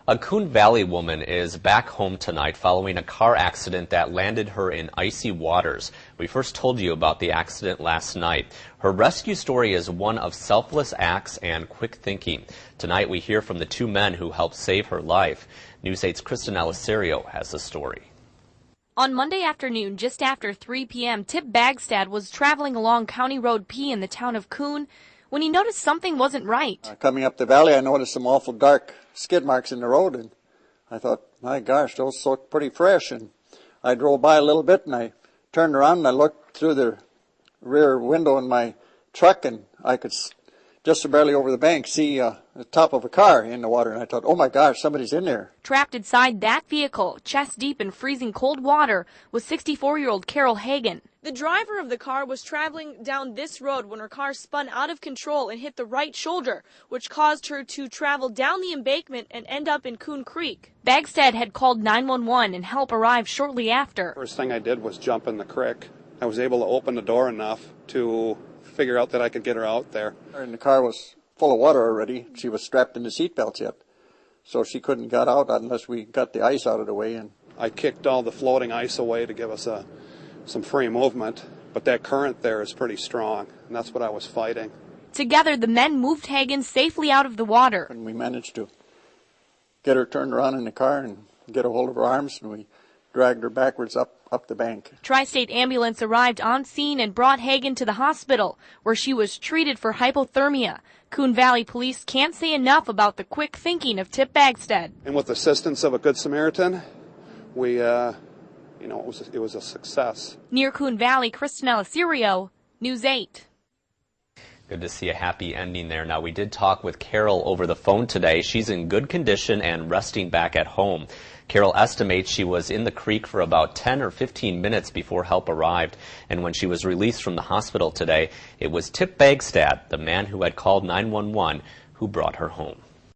A Coon Valley woman is back home tonight following a car accident that landed her in icy waters. We first told you about the accident last night. Her rescue story is one of selfless acts and quick thinking. Tonight we hear from the two men who helped save her life. News 8's Kristen Alicerio has the story. On Monday afternoon, just after 3 p.m., Tip Bagstad was traveling along County Road P in the town of Coon when he noticed something wasn't right. Coming up the valley, I noticed some awful dark skid marks in the road, and I thought, my gosh, those look pretty fresh. And I drove by a little bit, and I turned around, and I looked through the rear window in my truck, and I could just barely over the bank see the top of a car in the water, and I thought, oh my gosh, somebody's in there. Trapped inside that vehicle, chest deep in freezing cold water, was 64-year-old Carol Hagen. The driver of the car was traveling down this road when her car spun out of control and hit the right shoulder, which caused her to travel down the embankment and end up in Coon Creek. Bagstad had called 911 and help arrived shortly after. First thing I did was jump in the creek. I was able to open the door enough to figure out that I could get her out there. And the car was full of water already. She was strapped in the seat belts yet, so she couldn't get out unless we got the ice out of the way. And I kicked all the floating ice away to give us some free movement, but that current there is pretty strong, and that's what I was fighting. Together, the men moved Hagen safely out of the water. And we managed to get her turned around in the car and get a hold of her arms, and we dragged her backwards up the bank. Tri-State Ambulance arrived on scene and brought Hagen to the hospital, where she was treated for hypothermia. Coon Valley police can't say enough about the quick thinking of Tip Bagstad. And with the assistance of a good Samaritan, we, it was a success. Near Coon Valley, Kristen Alicerio, News 8. Good to see a happy ending there. Now, we did talk with Carol over the phone today. She's in good condition and resting back at home. Carol estimates she was in the creek for about 10 or 15 minutes before help arrived. And when she was released from the hospital today, it was Tip Bagstad, the man who had called 911, who brought her home.